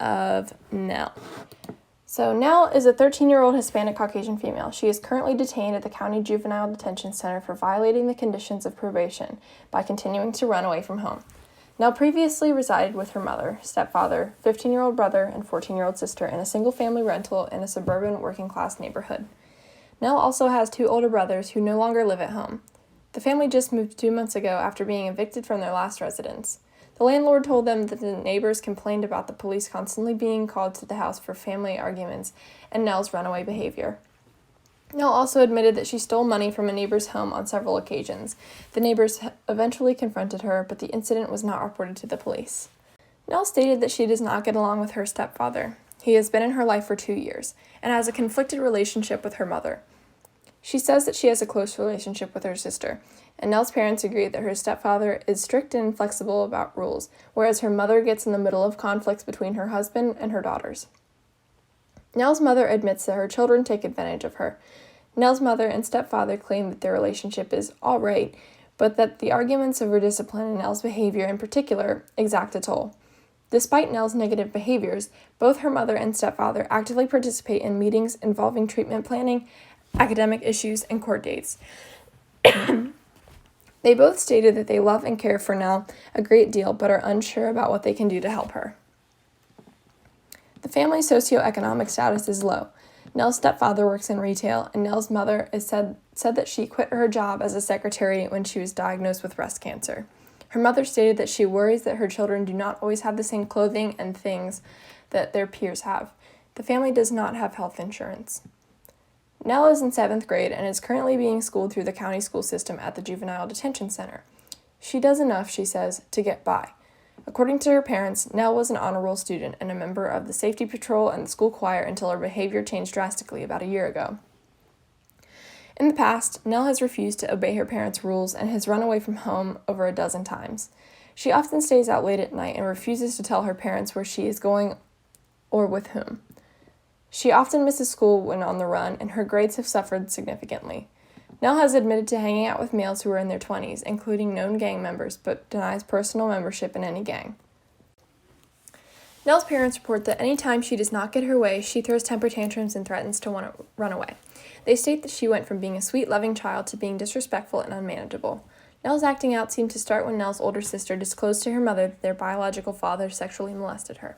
of Nell. So Nell is a 13-year-old Hispanic Caucasian female. She is currently detained at the County Juvenile Detention Center for violating the conditions of probation by continuing to run away from home. Nell previously resided with her mother, stepfather, 15-year-old brother, and 14-year-old sister in a single-family rental in a suburban working-class neighborhood. Nell also has 2 older brothers who no longer live at home. The family just moved 2 months ago after being evicted from their last residence. The landlord told them that the neighbors complained about the police constantly being called to the house for family arguments and Nell's runaway behavior. Nell also admitted that she stole money from a neighbor's home on several occasions. The neighbors eventually confronted her, but the incident was not reported to the police. Nell stated that she does not get along with her stepfather. He has been in her life for 2 years and has a conflicted relationship with her mother. She says that she has a close relationship with her sister, and Nell's parents agree that her stepfather is strict and inflexible about rules, whereas her mother gets in the middle of conflicts between her husband and her daughters. Nell's mother admits that her children take advantage of her. Nell's mother and stepfather claim that their relationship is all right, but that the arguments over discipline and Nell's behavior in particular exact a toll. Despite Nell's negative behaviors, both her mother and stepfather actively participate in meetings involving treatment planning, academic issues, and court dates. They both stated that they love and care for Nell a great deal, but are unsure about what they can do to help her. The family's socioeconomic status is low. Nell's stepfather works in retail, and Nell's mother said that she quit her job as a secretary when she was diagnosed with breast cancer. Her mother stated that she worries that her children do not always have the same clothing and things that their peers have. The family does not have health insurance. Nell is in 7th grade and is currently being schooled through the county school system at the Juvenile Detention Center. She does enough, she says, to get by. According to her parents, Nell was an honor roll student and a member of the safety patrol and the school choir until her behavior changed drastically about a year ago. In the past, Nell has refused to obey her parents' rules and has run away from home over a dozen times. She often stays out late at night and refuses to tell her parents where she is going or with whom. She often misses school when on the run, and her grades have suffered significantly. Nell has admitted to hanging out with males who are in their 20s, including known gang members, but denies personal membership in any gang. Nell's parents report that any time she does not get her way, she throws temper tantrums and threatens to want to run away. They state that she went from being a sweet, loving child to being disrespectful and unmanageable. Nell's acting out seemed to start when Nell's older sister disclosed to her mother that their biological father sexually molested her.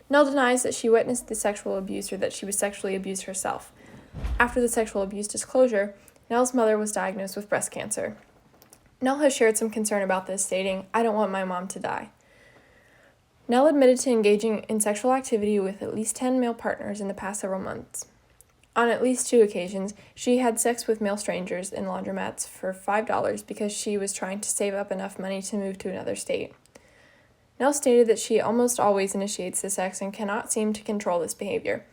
Nell denies that she witnessed the sexual abuse or that she was sexually abused herself. After the sexual abuse disclosure, Nell's mother was diagnosed with breast cancer. Nell has shared some concern about this, stating, "I don't want my mom to die." Nell admitted to engaging in sexual activity with at least 10 male partners in the past several months. On at least 2 occasions, she had sex with male strangers in laundromats for $5 because she was trying to save up enough money to move to another state. Nell stated that she almost always initiates the sex and cannot seem to control this behavior.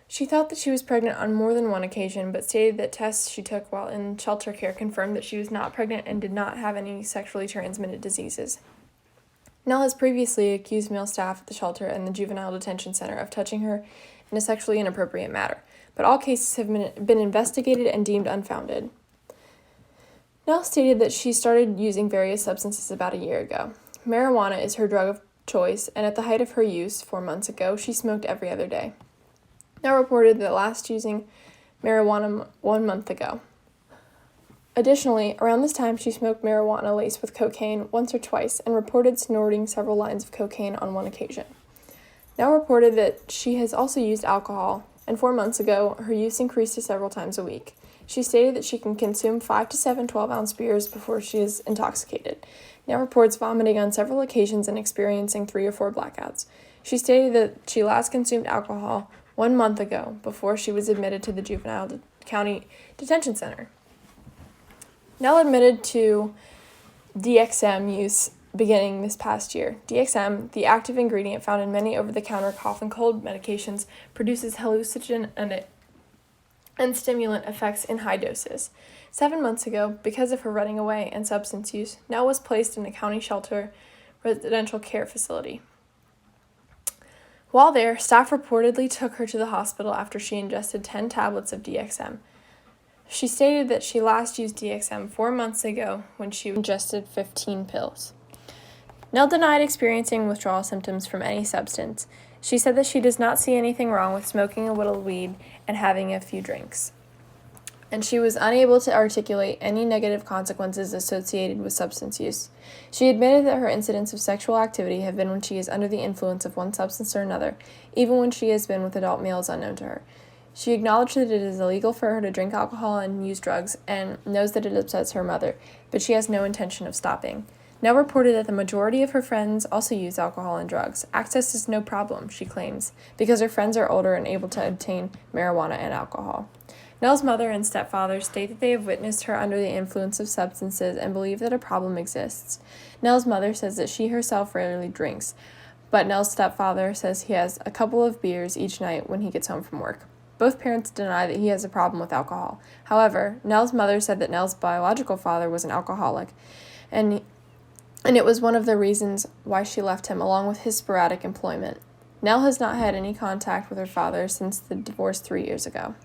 She thought that she was pregnant on more than one occasion, but stated that tests she took while in shelter care confirmed that she was not pregnant and did not have any sexually transmitted diseases. Nell has previously accused male staff at the shelter and the Juvenile Detention Center of touching her in a sexually inappropriate manner, but all cases have been investigated and deemed unfounded. Nell stated that she started using various substances about a year ago. Marijuana is her drug of choice, and at the height of her use, 4 months ago, she smoked every other day. Nell reported that last using marijuana 1 month ago. Additionally, around this time, she smoked marijuana laced with cocaine once or twice and reported snorting several lines of cocaine on one occasion. Nell reported that she has also used alcohol, and 4 months ago, her use increased to several times a week. She stated that she can consume 5 to 7 12-ounce beers before she is intoxicated. Nell reports vomiting on several occasions and experiencing 3 or 4 blackouts. She stated that she last consumed alcohol 1 month ago before she was admitted to the Juvenile County Detention Center. Nell admitted to DXM use beginning this past year. DXM, the active ingredient found in many over-the-counter cough and cold medications, produces hallucinogen and stimulant effects in high doses. 7 months ago, because of her running away and substance use, Nell was placed in a county shelter residential care facility. While there, staff reportedly took her to the hospital after she ingested 10 tablets of DXM. She stated that she last used DXM 4 months ago when she ingested 15 pills. Nell denied experiencing withdrawal symptoms from any substance. She said that she does not see anything wrong with smoking a little weed and having a few drinks. And she was unable to articulate any negative consequences associated with substance use. She admitted that her incidents of sexual activity have been when she is under the influence of one substance or another, even when she has been with adult males unknown to her. She acknowledged that it is illegal for her to drink alcohol and use drugs, and knows that it upsets her mother, but she has no intention of stopping. Nell reported that the majority of her friends also use alcohol and drugs. Access is no problem, she claims, because her friends are older and able to obtain marijuana and alcohol. Nell's mother and stepfather state that they have witnessed her under the influence of substances and believe that a problem exists. Nell's mother says that she herself rarely drinks, but Nell's stepfather says he has a couple of beers each night when he gets home from work. Both parents deny that he has a problem with alcohol. However, Nell's mother said that Nell's biological father was an alcoholic, and it was one of the reasons why she left him, along with his sporadic employment. Nell has not had any contact with her father since the divorce 3 years ago.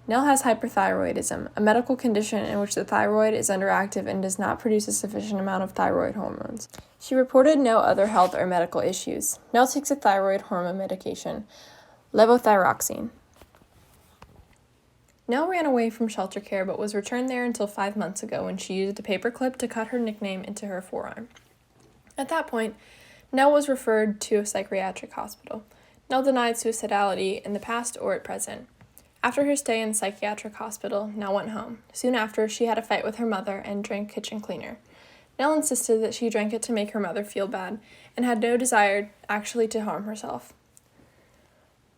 Nell has hyperthyroidism, a medical condition in which the thyroid is underactive and does not produce a sufficient amount of thyroid hormones. She reported no other health or medical issues. Nell takes a thyroid hormone medication, levothyroxine. Nell ran away from shelter care but was returned there until 5 months ago when she used a paperclip to cut her nickname into her forearm. At that point, Nell was referred to a psychiatric hospital. Nell denied suicidality in the past or at present. After her stay in the psychiatric hospital, Nell went home. Soon after, she had a fight with her mother and drank kitchen cleaner. Nell insisted that she drank it to make her mother feel bad and had no desire actually to harm herself.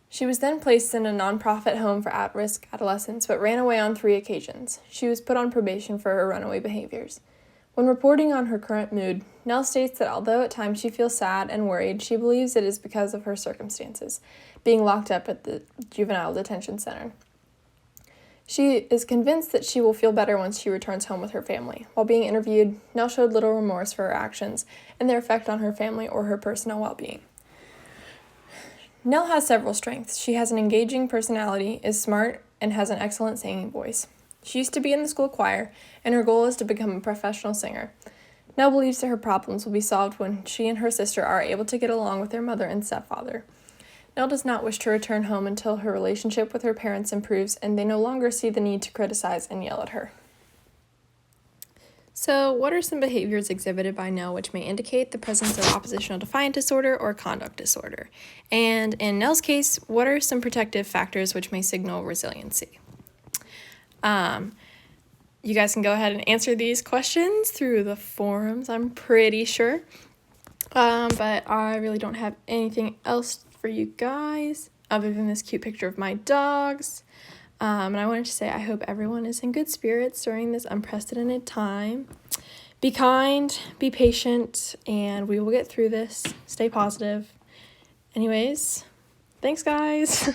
She was then placed in a nonprofit home for at-risk adolescents, but ran away on 3 occasions. She was put on probation for her runaway behaviors. When reporting on her current mood, Nell states that although at times she feels sad and worried, she believes it is because of her circumstances, being locked up at the juvenile detention center. She is convinced that she will feel better once she returns home with her family. While being interviewed, Nell showed little remorse for her actions and their effect on her family or her personal well-being. Nell has several strengths. She has an engaging personality, is smart, and has an excellent singing voice. She used to be in the school choir, and her goal is to become a professional singer. Nell believes that her problems will be solved when she and her sister are able to get along with their mother and stepfather. Nell does not wish to return home until her relationship with her parents improves and they no longer see the need to criticize and yell at her. So, what are some behaviors exhibited by Nell which may indicate the presence of oppositional defiant disorder or conduct disorder? And in Nell's case, what are some protective factors which may signal resiliency? You guys can go ahead and answer these questions through the forums, I'm pretty sure. But I really don't have anything else for you guys other than this cute picture of my dogs. And I wanted to say I hope everyone is in good spirits during this unprecedented time. Be kind, be patient, and we will get through this. Stay positive. Anyways, thanks guys.